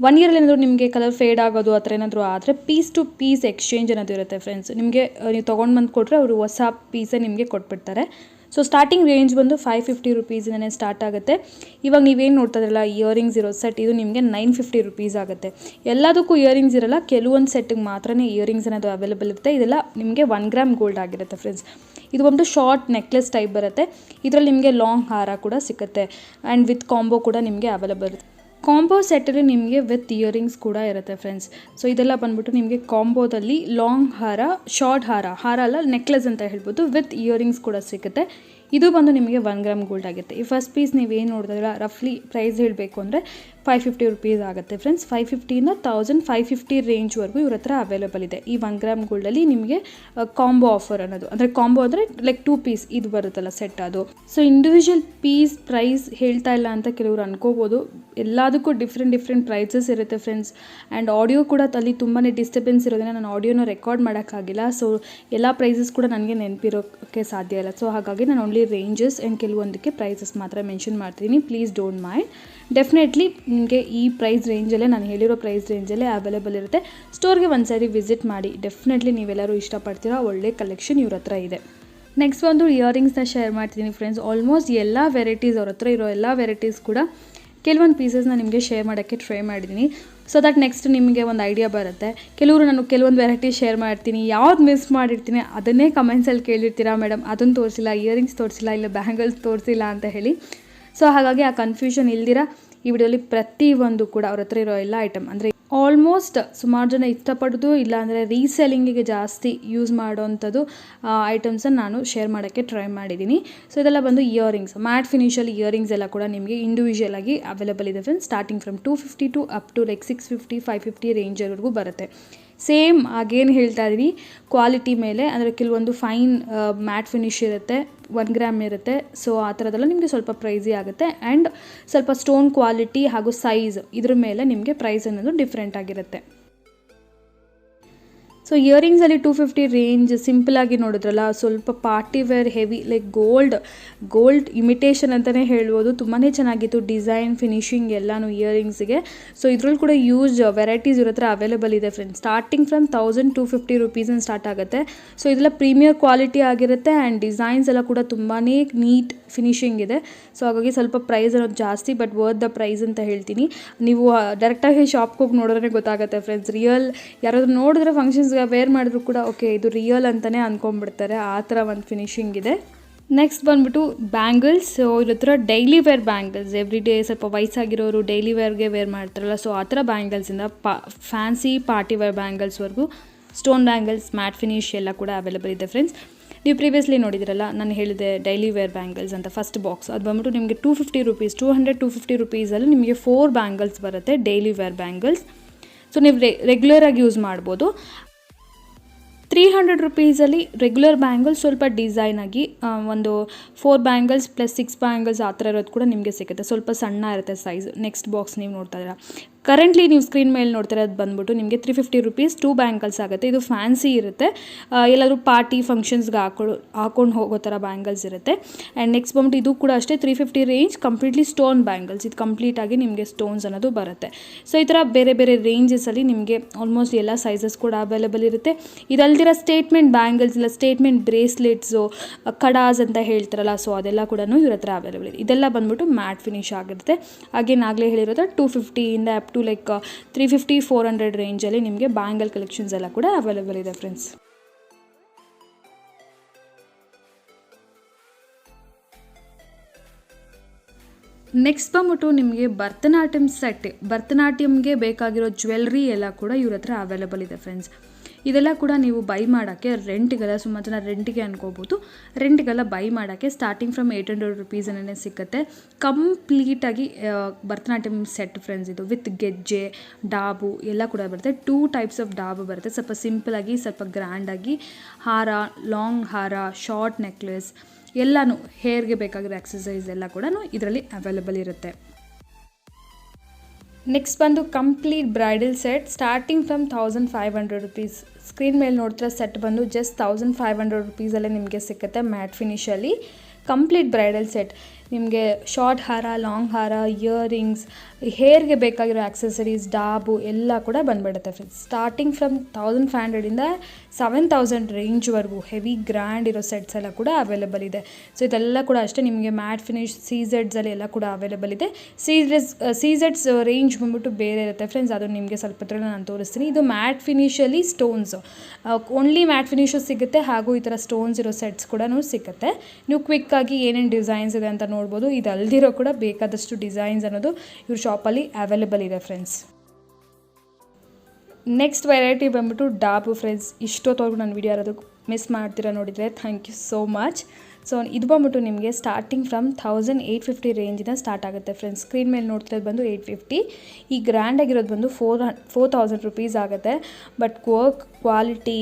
1 ಇಯರಲ್ಲಿ ಏನಾದರೂ ನಿಮಗೆ ಕಲರ್ ಫೇಡ್ ಆಗೋದು ಆ ಥರ ಏನಾದರೂ ಆದರೆ ಪೀಸ್ ಟು ಪೀಸ್ ಎಕ್ಸ್ಚೇಂಜ್ ಅನ್ನೋದು ಇರುತ್ತೆ ಫ್ರೆಂಡ್ಸ್. ನಿಮಗೆ ನೀವು ತೊಗೊಂಡು ಬಂದು ಕೊಟ್ಟರೆ ಅವರು ಹೊಸ ಪೀಸೇ ನಿಮಗೆ ಕೊಟ್ಬಿಡ್ತಾರೆ. ಸೊ ಸ್ಟಾರ್ಟಿಂಗ್ ರೇಂಜ್ ಬಂದು 550 ರುಪೀಸಿಂದನೇ ಸ್ಟಾರ್ಟ್ ಆಗುತ್ತೆ. ಇವಾಗ ನೀವೇನು ನೋಡ್ತಾ ಇದ್ರಲ್ಲ ಇಯರಿಂಗ್ಸ್ ಇರೋ ಸೆಟ್, ಇದು ನಿಮಗೆ 950 ರುಪೀಸ್ ಆಗುತ್ತೆ. ಎಲ್ಲದಕ್ಕೂ ಇಯರಿಂಗ್ಸ್ ಇರಲ್ಲ, ಕೆಲವೊಂದು ಸೆಟ್ಟಿಗೆ ಮಾತ್ರ ಇಯರಿಂಗ್ಸ್ ಅನ್ನೋದು ಅವೈಲೇಬಲ್ ಇರುತ್ತೆ. ಇದೆಲ್ಲ ನಿಮಗೆ 1 ಗ್ರಾಮ್ ಗೋಲ್ಡ್ ಆಗಿರುತ್ತೆ ಫ್ರೆಂಡ್ಸ್. ಇದು ಬಂದು ಶಾರ್ಟ್ ನೆಕ್ಲೆಸ್ ಟೈಪ್ ಬರುತ್ತೆ. ಇದರಲ್ಲಿ ನಿಮಗೆ ಲಾಂಗ್ ಹಾರ ಕೂಡ ಸಿಗುತ್ತೆ ಆ್ಯಂಡ್ ವಿತ್ ಕಾಂಬೋ ಕೂಡ ನಿಮಗೆ ಅವೈಲೇಬಲ್ ಇರುತ್ತೆ. ಕಾಂಬೋ ಸೆಟ್ಟಲ್ಲಿ ನಿಮಗೆ ವಿತ್ ಇಯರಿಂಗ್ಸ್ ಕೂಡ ಇರುತ್ತೆ ಫ್ರೆಂಡ್ಸ್. ಸೊ ಇದೆಲ್ಲ ಬಂದ್ಬಿಟ್ಟು ನಿಮಗೆ ಕಾಂಬೋದಲ್ಲಿ ಲಾಂಗ್ ಹಾರ, ಶಾರ್ಟ್ ಹಾರ ಅಲ್ಲ ನೆಕ್ಲೆಸ್ ಅಂತ ಹೇಳ್ಬೋದು, ವಿತ್ ಇಯರಿಂಗ್ಸ್ ಕೂಡ ಸಿಗುತ್ತೆ. ಇದು ಬಂದು ನಿಮಗೆ 1 ಗ್ರಾಮ್ ಗೋಲ್ಡ್ ಆಗುತ್ತೆ. ಈ ಫಸ್ಟ್ ಪೀಸ್ ನೀವೇನು ನೋಡಿದ್ರೆ ರಫ್ಲಿ ಪ್ರೈಸ್ ಹೇಳಬೇಕು ಅಂದರೆ 550 ರುಪೀಸ್ ಆಗುತ್ತೆ ಫ್ರೆಂಡ್ಸ್. 550ಇಂದ 1550 ರೇಂಜ್ವರೆಗೂ ಇವ್ರ ಹತ್ರ ಅವೈಲೇಬಲ್ ಇದೆ. ಈ 1 ಗ್ರಾಮ್ ಗೋಲ್ಡಲ್ಲಿ ನಿಮಗೆ ಕಾಂಬೋ ಆಫರ್ ಅನ್ನೋದು, ಅಂದರೆ ಕಾಂಬೋ ಅಂದರೆ ಲೈಕ್ 2 ಪೀಸ್ ಇದು ಬರುತ್ತಲ್ಲ ಸೆಟ್ ಅದು. ಸೊ ಇಂಡಿವಿಜುವಲ್ ಪೀಸ್ ಪ್ರೈಸ್ ಹೇಳ್ತಾ ಇಲ್ಲ ಅಂತ ಕೆಲವರು ಅನ್ಕೋಬೋದು. ಎಲ್ಲದಕ್ಕೂ ಡಿಫ್ರೆಂಟ್ ಪ್ರೈಸಸ್ ಇರುತ್ತೆ ಫ್ರೆಂಡ್ಸ್. ಆ್ಯಂಡ್ ಆಡಿಯೋ ಕೂಡ ಅಲ್ಲಿ ತುಂಬಾ ಡಿಸ್ಟರ್ಬೆನ್ಸ್ ಇರೋದನ್ನ ನಾನು ಆಡಿಯೋನ ರೆಕಾರ್ಡ್ ಮಾಡೋಕ್ಕಾಗಿಲ್ಲ. ಸೊ ಎಲ್ಲ ಪ್ರೈಸಸ್ ಕೂಡ ನನಗೆ ನೆನಪಿರೋಕ್ಕೆ ಸಾಧ್ಯ ಇಲ್ಲ. ಸೊ ಹಾಗಾಗಿ ನಾನು ಓನ್ಲಿ ರೇಂಜಸ್ ಆ್ಯಂಡ್ ಕೆಲವೊಂದಕ್ಕೆ ಪ್ರೈಸಸ್ ಮಾತ್ರ ಮೆನ್ಷನ್ ಮಾಡ್ತೀನಿ. Please don't mind. ಡೆಫಿನೆಟ್ಲಿ ನಿಮಗೆ ಈ ಪ್ರೈಸ್ ರೇಂಜಲ್ಲೇ, ನಾನು ಹೇಳಿರೋ ಪ್ರೈಸ್ ರೇಂಜಲ್ಲೇ ಅವೈಲೇಬಲ್ ಇರುತ್ತೆ. ಸ್ಟೋರ್ಗೆ ಒಂದು ಸಾರಿ ವಿಸಿಟ್ ಮಾಡಿ. ಡೆಫಿನೆಟ್ಲಿ ನೀವೆಲ್ಲರೂ ಇಷ್ಟಪಡ್ತೀರಾ, ಒಳ್ಳೆ ಕಲೆಕ್ಷನ್ ಇವ್ರ ಹತ್ರ ಇದೆ. ನೆಕ್ಸ್ಟ್ ಒಂದು ಇಯರಿಂಗ್ಸ್ನ ಶೇರ್ ಮಾಡ್ತೀನಿ ಫ್ರೆಂಡ್ಸ್. ಆಲ್ಮೋಸ್ಟ್ ಎಲ್ಲ ವೆರೈಟೀಸ್ ಅವ್ರ ಹತ್ರ ಇರೋ ಎಲ್ಲ ವೆರೈಟೀಸ್ ಕೂಡ ಕೆಲವೊಂದು ಪೀಸಸ್ನ ನಿಮಗೆ ಶೇರ್ ಮಾಡೋಕ್ಕೆ ಟ್ರೈ ಮಾಡಿದ್ದೀನಿ. ಸೊ ದಟ್ ನೆಕ್ಸ್ಟ್ ನಿಮಗೆ ಒಂದು ಐಡಿಯಾ ಬರುತ್ತೆ. ನಾನು ಕೆಲವೊಂದು ವೆರೈಟಿ ಶೇರ್ ಮಾಡ್ತೀನಿ, ಯಾವ್ದು ಮಿಸ್ ಮಾಡಿರ್ತೀನಿ ಅದನ್ನೇ ಕಮೆಂಟ್ಸಲ್ಲಿ ಕೇಳಿರ್ತೀರಾ, ಮೇಡಮ್ ಅದನ್ನು ತೋರಿಸಿಲ್ಲ, ಇಯರಿಂಗ್ಸ್ ತೋರಿಸಿಲ್ಲ, ಇಲ್ಲ ಬ್ಯಾಂಗಲ್ಸ್ ತೋರಿಸಿಲ್ಲ ಅಂತ ಹೇಳಿ. ಸೊ ಹಾಗಾಗಿ ಆ ಕನ್ಫ್ಯೂಷನ್ ಇಲ್ದಿರ ಈ ವಿಡಿಯೋಲಿ ಪ್ರತಿಯೊಂದು ಕೂಡ ಅವ್ರ ಹತ್ರ ಇರೋ ಎಲ್ಲ ಐಟಮ್, ಅಂದರೆ ಆಲ್ಮೋಸ್ಟ್ ಸುಮಾರು ಜನ ಇಷ್ಟಪಡೋದು ಇಲ್ಲಾಂದರೆ ರೀಸೆಲ್ಲಿಂಗಿಗೆ ಜಾಸ್ತಿ ಯೂಸ್ ಮಾಡೋವಂಥದ್ದು ಐಟಮ್ಸನ್ನು ನಾನು ಶೇರ್ ಮಾಡೋಕ್ಕೆ ಟ್ರೈ ಮಾಡಿದ್ದೀನಿ. ಸೊ ಇದೆಲ್ಲ ಬಂದು ಇಯರಿಂಗ್ಸ್, ಮ್ಯಾಟ್ ಫಿನಿಷಲ್ಲಿ ಇಯರಿಂಗ್ಸ್ ಎಲ್ಲ ಕೂಡ ನಿಮಗೆ ಇಂಡಿವಿಜುವಲ್ ಆಗಿ ಅವೈಲೇಬಲ್ ಇದೆ friends. Starting from 250 to up to like 650 550 ರೇಂಜ್ವರೆಗೂ ಬರುತ್ತೆ. ಸೇಮ್ ಆಗೇನು ಹೇಳ್ತಾ ಇದ್ದೀನಿ ಕ್ವಾಲಿಟಿ ಮೇಲೆ, ಅಂದರೆ ಕೆಲವೊಂದು ಫೈನ್ ಮ್ಯಾಟ್ ಫಿನಿಶ್ ಇರುತ್ತೆ, 1 ಗ್ರಾಮ್ ಇರುತ್ತೆ. ಸೊ ಆ ಥರದ್ದೆಲ್ಲ ನಿಮಗೆ ಸ್ವಲ್ಪ ಪ್ರೈಸಿ ಆಗುತ್ತೆ. ಆ್ಯಂಡ್ ಸ್ವಲ್ಪ ಸ್ಟೋನ್ ಕ್ವಾಲಿಟಿ ಹಾಗೂ ಸೈಜ್ ಇದ್ರ ಮೇಲೆ ನಿಮಗೆ ಪ್ರೈಸ್ ಅನ್ನೋದು ಡಿಫ್ರೆಂಟ್ ಆಗಿರುತ್ತೆ. ಸೊ ಇಯರಿಂಗ್ಸಲ್ಲಿ 250 ರೇಂಜ್ ಸಿಂಪಲಾಗಿ ನೋಡಿದ್ರಲ್ಲ, ಸ್ವಲ್ಪ party wear heavy like gold imitation ಅಂತಲೇ ಹೇಳ್ಬೋದು. ತುಂಬಾ ಚೆನ್ನಾಗಿತ್ತು ಡಿಸೈನ್ ಫಿನಿಶಿಂಗ್ ಎಲ್ಲನೂ ಇಯರಿಂಗ್ಸ್ಗೆ. ಸೊ ಇದ್ರಲ್ಲಿ ಕೂಡ ವೆರೈಟೀಸ್ ಇರೋ ಥರ ಅವೈಲೇಬಲ್ ಇದೆ ಫ್ರೆಂಡ್ಸ್. ಸ್ಟಾರ್ಟಿಂಗ್ ಫ್ರಮ್ 1250 ರುಪೀಸಿಂದ ಸ್ಟಾರ್ಟ್ ಆಗುತ್ತೆ. ಸೊ ಇದೆಲ್ಲ ಪ್ರೀಮಿಯರ್ ಕ್ವಾಲಿಟಿ ಆಗಿರುತ್ತೆ ಆ್ಯಂಡ್ ಡಿಸೈನ್ಸ್ ಎಲ್ಲ ಕೂಡ ತುಂಬಾ ನೀಟ್ ಫಿನಿಶಿಂಗ್ ಇದೆ. ಸೊ ಹಾಗಾಗಿ ಸ್ವಲ್ಪ ಪ್ರೈಸ್ ಅನ್ನೋದು ಜಾಸ್ತಿ, ಬಟ್ ವರ್ತ್ ದ ಪ್ರೈಸ್ ಅಂತ ಹೇಳ್ತೀನಿ. ನೀವು ಡೈರೆಕ್ಟಾಗಿ ಶಾಪ್ಗೆ ಹೋಗಿ ನೋಡಿದ್ರೆ ಗೊತ್ತಾಗುತ್ತೆ ಫ್ರೆಂಡ್ಸ್. ರಿಯಲ್ ಯಾರಾದರೂ ನೋಡಿದ್ರೆ ಫಂಕ್ಷನ್ಸ್ ವೇರ್ ಮಾಡಿದ್ರು ಕೂಡ ಓಕೆ ಇದು ರಿಯಲ್ ಅಂತಲೇ ಅಂದ್ಕೊಂಡ್ಬಿಡ್ತಾರೆ, ಆ ಥರ ಒಂದು ಫಿನಿಶಿಂಗ್ ಇದೆ. ನೆಕ್ಸ್ಟ್ ಬಂದ್ಬಿಟ್ಟು ಬ್ಯಾಂಗಲ್ಸ್. ಸೊ ಇದ್ರ ಹತ್ರ daily wear bangles, every day ಸ್ವಲ್ಪ ವಯಸ್ಸಾಗಿರೋರು ಡೈಲಿ ವೇರ್ಗೆ ವೇರ್ ಮಾಡ್ತಾರಲ್ಲ, ಸೊ ಆ ಥರ ಬ್ಯಾಂಗಲ್ಸಿಂದ ಫ್ಯಾನ್ಸಿ ಪಾರ್ಟಿ ವೇರ್ ಬ್ಯಾಂಗಲ್ಸ್ವರೆಗೂ ಸ್ಟೋನ್ ಬ್ಯಾಂಗಲ್ಸ್, ಮ್ಯಾಟ್ ಫಿನಿಶ್ ಎಲ್ಲ ಕೂಡ ಅವೈಲೇಬಲ್ ಇದೆ ಫ್ರೆಂಡ್ಸ್. ನೀವು ಪ್ರೀವಿಯಸ್ಲಿ ನೋಡಿದಿರಲ್ಲ, ನಾನು ಹೇಳಿದೆ ಡೈಲಿ ವೇರ್ ಬ್ಯಾಂಗಲ್ಸ್ ಅಂತ ಫಸ್ಟ್ ಬಾಕ್ಸ್, ಅದು ಬಂದ್ಬಿಟ್ಟು ನಿಮಗೆ 250 ರುಪೀಸ್, 250 ರುಪೀಸಲ್ಲಿ ನಿಮಗೆ 4 ಬ್ಯಾಂಗಲ್ಸ್ ಬರುತ್ತೆ, ಡೈಲಿ ವೇರ್ ಬ್ಯಾಂಗಲ್ಸ್. ಸೊ ನೀವು ರೆಗ್ಯುಲರಾಗಿ ಯೂಸ್ ಮಾಡ್ಬೋದು. 300 ರುಪೀಸಲ್ಲಿ ರೆಗ್ಯುಲರ್ ಬ್ಯಾಂಗಲ್ಸ್ ಸ್ವಲ್ಪ ಡಿಸೈನ್ ಆಗಿ ಒಂದು 4 ಬ್ಯಾಂಗಲ್ಸ್ ಪ್ಲಸ್ 6 ಬ್ಯಾಂಗಲ್ಸ್ ಆ ಥರ ಇರೋದು ಕೂಡ ನಿಮಗೆ ಸಿಗುತ್ತೆ. ಸ್ವಲ್ಪ ಸಣ್ಣ ಇರುತ್ತೆ ಸೈಜ್. ನೆಕ್ಸ್ಟ್ ಬಾಕ್ಸ್ ನೀವು ನೋಡ್ತಾ ಇದ್ದೀರಾ, ಕರೆಂಟ್ಲಿ ನೀವು ಸ್ಕ್ರೀನ್ ಮೇಲೆ ನೋಡ್ತಾ ಇರೋದು ಬಂದ್ಬಿಟ್ಟು ನಿಮಗೆ 350 ರುಪೀಸ್ 2 ಬ್ಯಾಂಗಲ್ಸ್ ಆಗುತ್ತೆ. ಇದು ಫ್ಯಾನ್ಸಿ ಇರುತ್ತೆ, ಎಲ್ಲಾದರೂ ಪಾರ್ಟಿ ಫಂಕ್ಷನ್ಸ್ಗೆ ಹಾಕೊಂಡು ಹೋಗೋ ಥರ ಬ್ಯಾಂಗಲ್ಸ್ ಇರುತ್ತೆ. ಆ್ಯಂಡ್ ನೆಕ್ಸ್ಟ್ ಬಂದ್ಬಿಟ್ಟು ಇದು ಕೂಡ ಅಷ್ಟೇ 350 ರೇಂಜ್, ಕಂಪ್ಲೀಟ್ಲಿ ಸ್ಟೋನ್ ಬ್ಯಾಂಗಲ್ಸ್. ಇದು ಕಂಪ್ಲೀಟಾಗಿ ನಿಮಗೆ ಸ್ಟೋನ್ಸ್ ಅನ್ನೋದು ಬರುತ್ತೆ. ಸೊ ಈ ಥರ ಬೇರೆ ಬೇರೆ ರೇಂಜಸಲ್ಲಿ ನಿಮಗೆ ಆಲ್ಮೋಸ್ಟ್ ಎಲ್ಲ ಸೈಜಸ್ ಕೂಡ ಅವೈಲೇಬಲ್ ಇರುತ್ತೆ. ಇದಲ್ದಿರ ಸ್ಟೇಟ್ಮೆಂಟ್ ಬ್ಯಾಂಗಲ್ಸ್ ಇಲ್ಲ ಸ್ಟೇಟ್ಮೆಂಟ್ ಬ್ರೇಸ್ಲೆಟ್ಸು, ಕಡಾಸ್ ಅಂತ ಹೇಳ್ತಾರಲ್ಲ, ಸೊ ಅದೆಲ್ಲ ಕೂಡ ಇವ್ರ ಹತ್ರ ಅವೈಲೇಬಲ್ ಇದೆ. ಇದೆಲ್ಲ ಬಂದ್ಬಿಟ್ಟು ಮ್ಯಾಟ್ ಫಿನಿಶ್ ಆಗಿರುತ್ತೆ. ಹಾಗೆ ನಾಗಲೇ ಹೇಳಿರೋದು 250ಇಂದ ಅಪ್ ಟು ಲೈಕ್ 350-400 ರೇಂಜಲ್ಲಿ ನಿಮಗೆ ಬ್ಯಾಂಗಲ್ ಕಲೆಕ್ಷನ್ಸ್ ಎಲ್ಲ ಕೂಡ ಅವೈಲೇಬಲ್ ಇದೆ ಫ್ರೆಂಡ್ಸ್. ನೆಕ್ಸ್ಟ್ ಬಂದ್ಬಿಟ್ಟು ನಿಮಗೆ ಭರತನಾಟ್ಯಮ್ಗೆ ಬೇಕಾಗಿರೋ ಜ್ಯುವೆಲ್ರಿ ಎಲ್ಲ ಕೂಡ ಇವ್ರ ಹತ್ರ ಅವೈಲೇಬಲ್ ಇದೆ ಫ್ರೆಂಡ್ಸ್. ಇದೆಲ್ಲ ಕೂಡ ನೀವು ಬೈ ಮಾಡೋಕ್ಕೆ ರೆಂಟಿಗೆಲ್ಲ, ಸುಮಾರು ಜನ ರೆಂಟಿಗೆ ಅನ್ಕೋಬೋದು, ರೆಂಟಿಗೆಲ್ಲ ಬೈ ಮಾಡೋಕ್ಕೆ ಸ್ಟಾರ್ಟಿಂಗ್ ಫ್ರಮ್ 800 ರುಪೀಸನ್ನೇ ಸಿಗುತ್ತೆ. ಕಂಪ್ಲೀಟಾಗಿ ಭರತನಾಟ್ಯಮ್ ಸೆಟ್ ಫ್ರೆಂಡ್ಸ್. ಇದು ವಿತ್ ಗೆಜ್ಜೆ, ಡಾಬು ಎಲ್ಲ ಕೂಡ ಬರುತ್ತೆ. 2 ಟೈಪ್ಸ್ ಆಫ್ ಡಾಬು ಬರುತ್ತೆ, ಸ್ವಲ್ಪ ಸಿಂಪಲಾಗಿ, ಸ್ವಲ್ಪ ಗ್ರ್ಯಾಂಡಾಗಿ, ಹಾರ, ಲಾಂಗ್ ಹಾರ, ಶಾರ್ಟ್ ನೆಕ್ಲೆಸ್ ಎಲ್ಲನೂ, ಹೇರ್ಗೆ ಬೇಕಾಗಿರೋ ಆಕ್ಸಸರೀಸ್ ಎಲ್ಲ ಕೂಡ ಇದರಲ್ಲಿ ಅವೈಲೇಬಲ್ ಇರುತ್ತೆ. ನೆಕ್ಸ್ಟ್ ಬಂದು complete bridal set, starting from 1500 rupees. Screen ಮೇಲೆ ನೋಡ್ತಿರೋ ಸೆಟ್ ಬಂದು ಜಸ್ಟ್ 1500 ರುಪೀಸಲ್ಲೇ ನಿಮಗೆ ಸಿಗುತ್ತೆ. ಮ್ಯಾಟ್ ಫಿನಿಷಲ್ಲಿ ಕಂಪ್ಲೀಟ್ ಬ್ರೈಡಲ್ ಸೆಟ್. ನಿಮಗೆ ಶಾರ್ಟ್ ಹಾರ, ಲಾಂಗ್ ಹಾರ, ಇಯರಿಂಗ್ಸ್, ಹೇರ್ಗೆ ಬೇಕಾಗಿರೋ ಆಕ್ಸಸರೀಸ್, ಡಾಬು ಎಲ್ಲ ಕೂಡ ಬಂದ್ಬಿಡುತ್ತೆ ಫ್ರೆಂಡ್ಸ್. ಸ್ಟಾರ್ಟಿಂಗ್ ಫ್ರಮ್ 1500ಇಂದ 7000 ರೇಂಜ್ವರೆಗೂ ಹೆವಿ ಗ್ರ್ಯಾಂಡ್ ಇರೋ ಸೆಟ್ಸ್ ಎಲ್ಲ ಕೂಡ ಅವೈಲೇಬಲ್ ಇದೆ. ಸೊ ಇದೆಲ್ಲ ಕೂಡ ಅಷ್ಟೇ ನಿಮಗೆ ಮ್ಯಾಟ್ ಫಿನಿಶ್ CZsಲ್ಲಿ ಎಲ್ಲ ಕೂಡ ಅವೈಲೇಬಲ್ ಇದೆ. CZs ರೇಂಜ್ ಬಂದ್ಬಿಟ್ಟು ಬೇರೆ ಇರುತ್ತೆ ಫ್ರೆಂಡ್ಸ್, ಅದು ನಿಮಗೆ ಸ್ವಲ್ಪ ಹೊತ್ತರಲ್ಲಿ ನಾನು ತೋರಿಸ್ತೀನಿ. ಇದು ಮ್ಯಾಟ್ ಫಿನಿಷಲ್ಲಿ ಸ್ಟೋನ್ಸ್, ಓನ್ಲಿ ಮ್ಯಾಟ್ ಫಿನಿಶು ಸಿಗುತ್ತೆ, ಹಾಗೂ ಈ ಥರ ಸ್ಟೋನ್ಸ್ ಇರೋ ಸೆಟ್ಸ್ ಕೂಡ ಸಿಗುತ್ತೆ. ನೀವು ಕ್ವಿಕ್ಕಾಗಿ ಏನೇನು ಡಿಸೈನ್ಸ್ ಇದೆ ಅಂತ ನೋಡ್ಬೋದು. ಇದು ಅಲ್ದಿರೋ ಕೂಡ ಬೇಕಾದಷ್ಟು ಡಿಸೈನ್ಸ್ ಅನ್ನೋದು ಇವ್ರ ಶಾಪಲ್ಲಿ ಅವೈಲೇಬಲ್ ಇದೆ ಫ್ರೆಂಡ್ಸ್. ನೆಕ್ಸ್ಟ್ ವೆರೈಟಿ ಬಂದ್ಬಿಟ್ಟು ಡಾಬು ಫ್ರೆಂಡ್ಸ್. ಇಷ್ಟೊತ್ತವರೆಗೂ ನನ್ನ ವಿಡಿಯೋ ಯಾರಾದರೂ ಮಿಸ್ ಮಾಡ್ತೀರಾ ನೋಡಿದರೆ thank you so much. So ಇದು ಬಂದ್ಬಿಟ್ಟು ನಿಮಗೆ ಸ್ಟಾರ್ಟಿಂಗ್ ಫ್ರಮ್ 1850 ರೇಂಜಿಂದ ಸ್ಟಾರ್ಟ್ ಆಗುತ್ತೆ ಫ್ರೆಂಡ್ಸ್. ಸ್ಕ್ರೀನ್ ಮೇಲೆ ನೋಡ್ತಿರೋದು ಬಂದು 850. ಈ ಗ್ರ್ಯಾಂಡಾಗಿರೋದು ಬಂದು 4000 ರುಪೀಸ್ ಆಗುತ್ತೆ. ಬಟ್ ವರ್ಕ್ ಕ್ವಾಲಿಟಿ,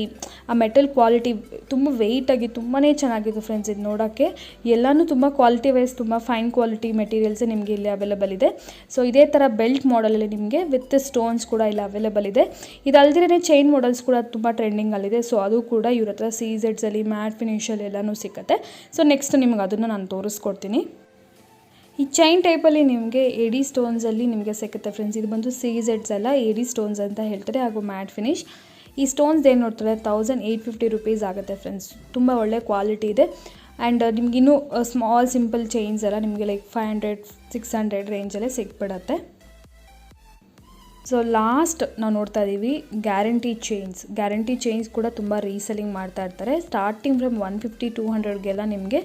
ಆ ಮೆಟಲ್ ಕ್ವಾಲಿಟಿ ತುಂಬ ವೆಯ್ಟಾಗಿ ತುಂಬಾ ಚೆನ್ನಾಗಿತ್ತು ಫ್ರೆಂಡ್ಸ್. ಇದು ನೋಡೋಕ್ಕೆ ಎಲ್ಲನೂ ತುಂಬ ಕ್ವಾಲಿಟಿ ವೈಸ್ ತುಂಬ ಫೈನ್ ಕ್ವಾಲಿಟಿ ಮೆಟೀರಿಯಲ್ಸೇ ನಿಮಗೆ ಇಲ್ಲಿ ಅವೈಲೇಬಲ್ ಇದೆ. ಸೊ ಇದೇ ಥರ ಬೆಲ್ಟ್ ಮಾಡಲಲ್ಲಿ ನಿಮಗೆ ವಿತ್ ಸ್ಟೋನ್ಸ್ ಕೂಡ ಇಲ್ಲಿ ಅವೈಲೇಬಲ್ ಇದೆ. ಇದಲ್ದಿರೇ ಚೈನ್ ಮಾಡಲ್ಸ್ ಕೂಡ ತುಂಬ ಟ್ರೆಂಡಿಂಗಲ್ಲಿದೆ. ಸೊ ಅದು ಕೂಡ ಇವ್ರ ಹತ್ರ CZsಲ್ಲಿ, ಮ್ಯಾಟ್ ಫಿನಿಷಲ್ಲಿ ಎಲ್ಲನೂ ಸಿಗುತ್ತೆ. ಸೊ ನೆಕ್ಸ್ಟ್ ನಿಮ್ಗೆ ಅದನ್ನು ನಾನು ತೋರಿಸ್ಕೊಡ್ತೀನಿ. ಈ ಚೈನ್ ಟೈಪಲ್ಲಿ ನಿಮಗೆ ಎಡಿ ಸ್ಟೋನ್ಸಲ್ಲಿ ನಿಮಗೆ ಸಿಗುತ್ತೆ ಫ್ರೆಂಡ್ಸ್. ಇದು ಬಂದು CZs ಅಲ್ಲ, ಎಡಿ ಸ್ಟೋನ್ಸ್ ಅಂತ ಹೇಳ್ತಾರೆ, ಹಾಗೂ ಮ್ಯಾಟ್ ಫಿನಿಶ್. ಈ ಸ್ಟೋನ್ಸ್ ಏನು ನೋಡ್ತಾರೆ 1850 ರುಪೀಸ್ ಆಗುತ್ತೆ ಫ್ರೆಂಡ್ಸ್. ತುಂಬ ಒಳ್ಳೆ ಕ್ವಾಲಿಟಿ ಇದೆ. ಆ್ಯಂಡ್ ನಿಮಗಿನ್ನೂ ಸ್ಮಾಲ್ ಸಿಂಪಲ್ ಚೈನ್ಸ್ ಎಲ್ಲ ನಿಮಗೆ ಲೈಕ್ 500-600 ರೇಂಜಲ್ಲೇ ಸಿಕ್ಬಿಡತ್ತೆ. ಸೊ ಲಾಸ್ಟ್ ನಾವು ನೋಡ್ತಾ ಇದ್ದೀವಿ ಗ್ಯಾರಂಟಿ ಚೈನ್ಸ್ ಕೂಡ ತುಂಬ ರೀಸೆಲ್ಲಿಂಗ್ ಮಾಡ್ತಾ ಇರ್ತಾರೆ. ಸ್ಟಾರ್ಟಿಂಗ್ ಫ್ರಮ್ 150-200ಗೆಲ್ಲ ನಿಮಗೆ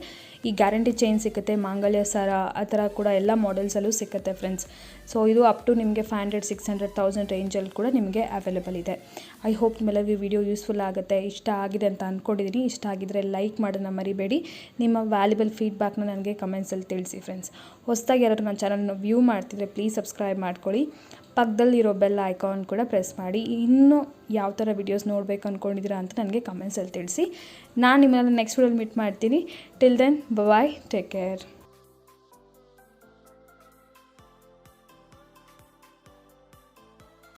ಈ ಗ್ಯಾರಂಟಿ ಚೈನ್ ಸಿಗುತ್ತೆ. ಮಾಂಗಲ್ಯ ಸರ ಆ ಥರ ಕೂಡ ಎಲ್ಲ ಮಾಡೆಲ್ಸಲ್ಲೂ ಸಿಗುತ್ತೆ ಫ್ರೆಂಡ್ಸ್. ಸೊ ಇದು ಅಪ್ ಟು ನಿಮಗೆ 500-600,000 ರೇಂಜಲ್ಲಿ ಕೂಡ ನಿಮಗೆ ಅವೈಲೇಬಲ್ ಇದೆ. ಐ ಹೋಪ್ ನಿಮ್ಮೆಲ್ಲರಿಗೂ ವಿಡಿಯೋ ಯೂಸ್ಫುಲ್ ಆಗುತ್ತೆ, ಇಷ್ಟ ಆಗಿದೆ ಅಂತ ಅಂದ್ಕೊಂಡಿದ್ದೀನಿ. ಇಷ್ಟ ಆಗಿದ್ರೆ ಲೈಕ್ ಮಾಡೋದನ್ನ ಮರಿಬೇಡಿ. ನಿಮ್ಮ ವ್ಯಾಲ್ಯುಬಲ್ ಫೀಡ್ಬ್ಯಾಕ್ನ ನನಗೆ ಕಮೆಂಟ್ಸಲ್ಲಿ ತಿಳಿಸಿ ಫ್ರೆಂಡ್ಸ್. ಹೊಸದಾಗಿ ಯಾರಾದರೂ ನನ್ನ ಚಾನಲ್ನ ವ್ಯೂ ಮಾಡ್ತಿದ್ರೆ ಪ್ಲೀಸ್ ಸಬ್ಸ್ಕ್ರೈಬ್ ಮಾಡ್ಕೊಳ್ಳಿ. ಪಕ್ಕದಲ್ಲಿರೋ ಬೆಲ್ ಐಕಾನ್ ಕೂಡ ಪ್ರೆಸ್ ಮಾಡಿ. ಇನ್ನೂ ಯಾವ ಥರ ವೀಡಿಯೋಸ್ ನೋಡಬೇಕು ಅಂದ್ಕೊಂಡಿದ್ದೀರಾ ಅಂತ ನನಗೆ ಕಮೆಂಟ್ಸಲ್ಲಿ ತಿಳಿಸಿ. ನಾನು ನಿಮ್ಮನ್ನ ನೆಕ್ಸ್ಟ್ ವಿಡಿಯೋಲಿ ಮೀಟ್ ಮಾಡ್ತೀನಿ. Till then bye, take care.